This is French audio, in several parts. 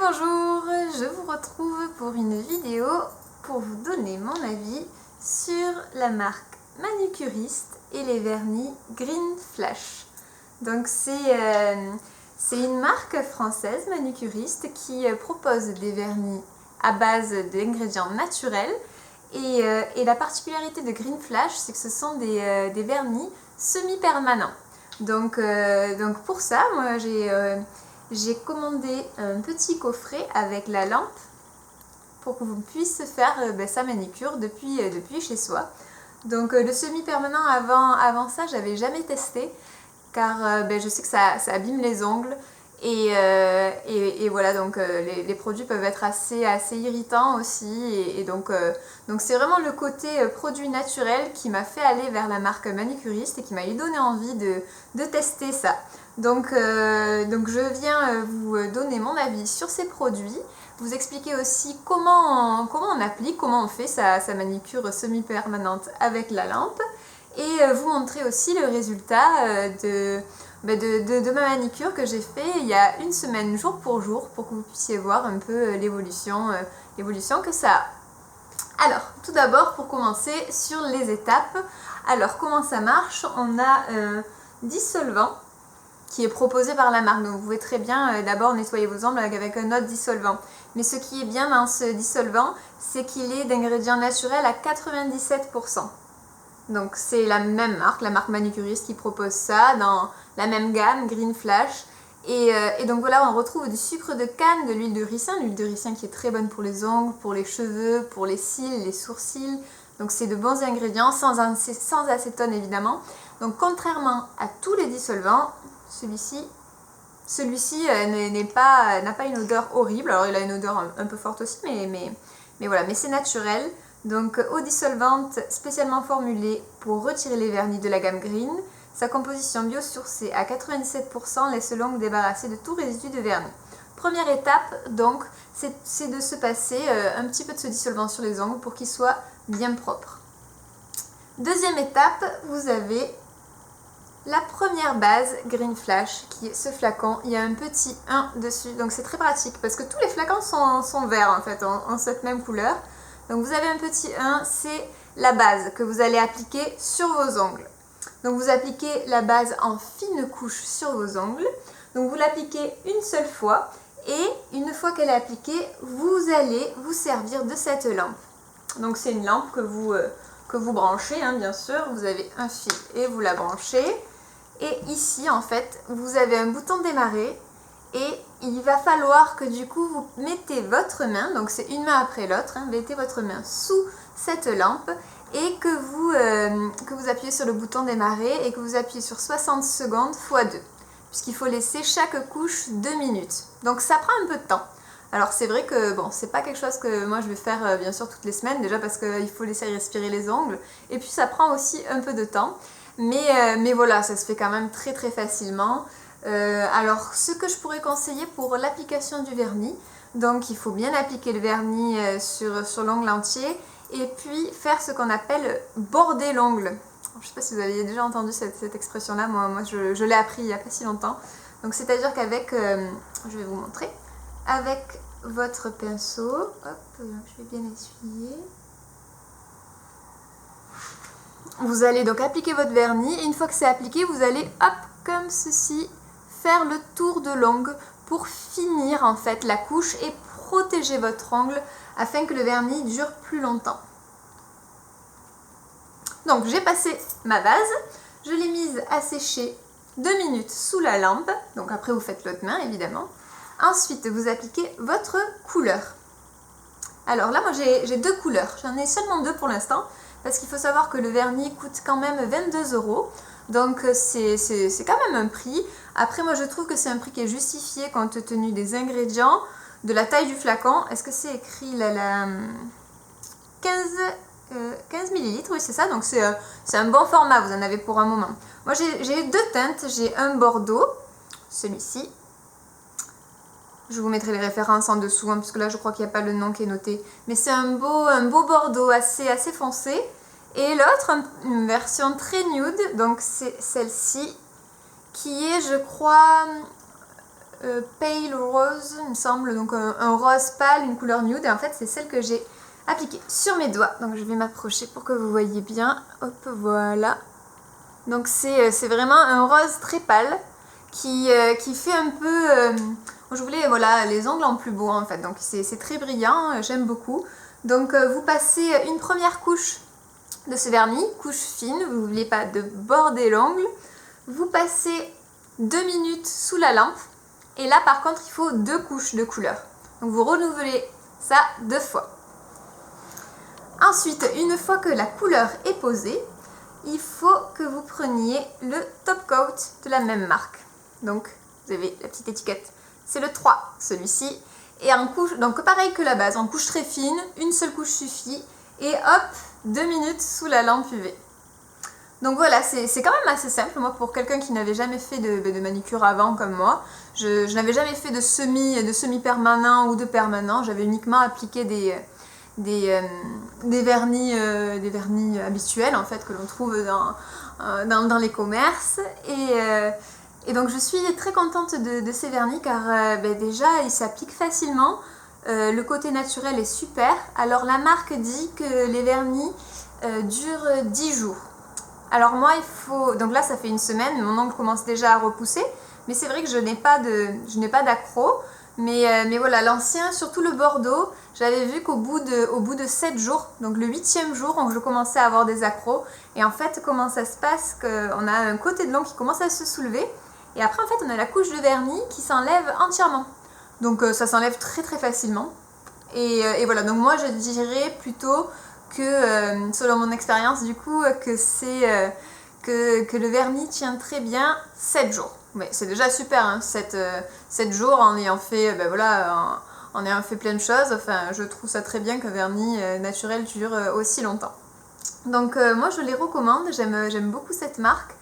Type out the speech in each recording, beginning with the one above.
bonjour, je vous retrouve pour une vidéo pour vous donner mon avis sur la marque Manucuriste et les vernis Green Flash. Donc c'est une marque française, Manucuriste, qui propose des vernis à base d'ingrédients naturels et la particularité de Green Flash, c'est que ce sont des vernis semi-permanents. Donc pour ça, moi j'ai commandé un petit coffret avec la lampe pour que vous puissiez faire sa manicure depuis chez soi. Donc le semi-permanent avant ça, j'avais jamais testé car je sais que ça abîme les ongles et voilà, donc les produits peuvent être assez irritants aussi et donc c'est vraiment le côté produit naturel qui m'a fait aller vers la marque Manucuriste et qui m'a donné envie de tester ça. Donc je viens vous donner mon avis sur ces produits, vous expliquer aussi comment on applique, comment on fait sa manicure semi-permanente avec la lampe et vous montrer aussi le résultat de ma manicure que j'ai fait il y a une semaine jour pour que vous puissiez voir un peu l'évolution que ça a. Alors, tout d'abord, pour commencer sur les étapes, alors comment ça marche? On a un dissolvant qui est proposé par la marque. Donc vous pouvez très bien d'abord nettoyer vos ongles avec un autre dissolvant. Mais ce qui est bien dans ce dissolvant, c'est qu'il est d'ingrédients naturels à 97%. Donc c'est la même marque, la marque Manucuriste qui propose ça dans la même gamme, Green Flash. Et donc voilà, on retrouve du sucre de canne, de l'huile de ricin qui est très bonne pour les ongles, pour les cheveux, pour les cils, les sourcils. Donc c'est de bons ingrédients, sans acétone évidemment. Donc contrairement à tous les dissolvants, celui-ci n'a pas une odeur horrible. Alors il a une odeur un peu forte aussi, mais voilà, mais c'est naturel. Donc eau dissolvante spécialement formulée pour retirer les vernis de la gamme Green. Sa composition biosourcée à 97% laisse l'ongle débarrassé de tout résidu de vernis. Première étape, donc, c'est de se passer un petit peu de ce dissolvant sur les ongles pour qu'ils soient bien propres. Deuxième étape, vous avez la première base Green Flash, qui est ce flacon. Il y a un petit 1 dessus, donc c'est très pratique parce que tous les flacons sont verts en fait, en cette même couleur. Donc vous avez un petit 1, c'est la base que vous allez appliquer sur vos ongles. Donc vous appliquez la base en fine couche sur vos ongles. Donc vous l'appliquez une seule fois et une fois qu'elle est appliquée, vous allez vous servir de cette lampe. Donc c'est une lampe que vous branchez, hein, bien sûr. Vous avez un fil et vous la branchez. Et ici, en fait, vous avez un bouton démarrer et il va falloir que du coup vous mettez votre main, donc c'est une main après l'autre, hein, mettez votre main sous cette lampe et que vous appuyez sur le bouton démarrer et que vous appuyez sur 60 secondes x 2 puisqu'il faut laisser chaque couche 2 minutes. Donc ça prend un peu de temps. Alors c'est vrai que bon, c'est pas quelque chose que moi je vais faire bien sûr toutes les semaines, déjà parce qu'il faut laisser respirer les ongles et puis ça prend aussi un peu de temps. Mais voilà, ça se fait quand même très facilement. Alors ce que je pourrais conseiller pour l'application du vernis, donc il faut bien appliquer le vernis sur l'ongle entier et puis faire ce qu'on appelle border l'ongle. Je ne sais pas si vous avez déjà entendu cette expression-là, moi je l'ai appris il n'y a pas si longtemps. Donc c'est-à-dire qu'avec, je vais vous montrer, avec votre pinceau, hop, je vais bien essuyer. Vous allez donc appliquer votre vernis et une fois que c'est appliqué, vous allez, hop, comme ceci, faire le tour de l'ongle pour finir en fait la couche et protéger votre ongle afin que le vernis dure plus longtemps. Donc j'ai passé ma base, je l'ai mise à sécher 2 minutes sous la lampe, donc après vous faites l'autre main évidemment. Ensuite vous appliquez votre couleur. Alors là moi j'ai 2 couleurs, j'en ai seulement 2 pour l'instant. Parce qu'il faut savoir que le vernis coûte quand même 22 €. Donc c'est quand même un prix. Après moi je trouve que c'est un prix qui est justifié compte tenu des ingrédients, de la taille du flacon. Est-ce que c'est écrit là 15 ml, oui c'est ça. Donc c'est un bon format, vous en avez pour un moment. Moi j'ai 2 teintes, j'ai un bordeaux, celui-ci. Je vous mettrai les références en dessous, hein, parce que là je crois qu'il n'y a pas le nom qui est noté. Mais c'est un beau bordeaux assez foncé. Et l'autre, une version très nude, donc c'est celle-ci, qui est, je crois, Pale Rose, il me semble, donc un rose pâle, une couleur nude, et en fait c'est celle que j'ai appliquée sur mes doigts. Donc je vais m'approcher pour que vous voyez bien. Hop, voilà. Donc c'est vraiment un rose très pâle qui fait un peu... je voulais voilà, les ongles en plus beau en fait, donc c'est très brillant, j'aime beaucoup. Donc vous passez une première couche de ce vernis, couche fine, vous n'oubliez pas de border l'ongle. Vous passez 2 minutes sous la lampe et là par contre il faut 2 couches de couleur. Donc vous renouvelez ça 2 fois. Ensuite, une fois que la couleur est posée, il faut que vous preniez le top coat de la même marque. Donc vous avez la petite étiquette, c'est le 3 celui-ci. Et en couche, donc pareil que la base, en couche très fine, une seule couche suffit. Et hop, 2 minutes sous la lampe UV. Donc voilà, c'est quand même assez simple. Moi, pour quelqu'un qui n'avait jamais fait de manucure avant comme moi, je n'avais jamais fait de semi-permanent ou de permanent. J'avais uniquement appliqué des vernis habituels en fait que l'on trouve dans les commerces. Et donc je suis très contente de ces vernis car déjà ils s'appliquent facilement. Le côté naturel est super. Alors la marque dit que les vernis durent 10 jours. Alors moi donc là ça fait une semaine, mon ongle commence déjà à repousser, mais c'est vrai que je n'ai pas d'accro. Mais voilà, l'ancien, surtout le Bordeaux, j'avais vu qu'au bout de 7 jours, donc le 8e jour, je commençais à avoir des accros. Et en fait, comment ça se passe, qu'on a un côté de l'ongle qui commence à se soulever. Et après, en fait, on a la couche de vernis qui s'enlève entièrement. Donc ça s'enlève très très facilement. Et voilà, donc moi je dirais plutôt que, selon mon expérience du coup, que le vernis tient très bien 7 jours. Mais c'est déjà super, hein, 7 jours en ayant fait, en ayant fait plein de choses. Enfin, je trouve ça très bien qu'un vernis naturel dure aussi longtemps. Donc moi je les recommande, j'aime beaucoup cette marque.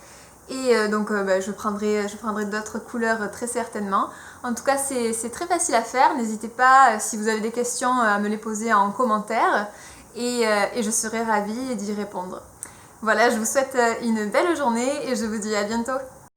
Et donc je prendrai d'autres couleurs très certainement. En tout cas c'est très facile à faire, n'hésitez pas si vous avez des questions à me les poser en commentaire et je serai ravie d'y répondre. Voilà, je vous souhaite une belle journée et je vous dis à bientôt.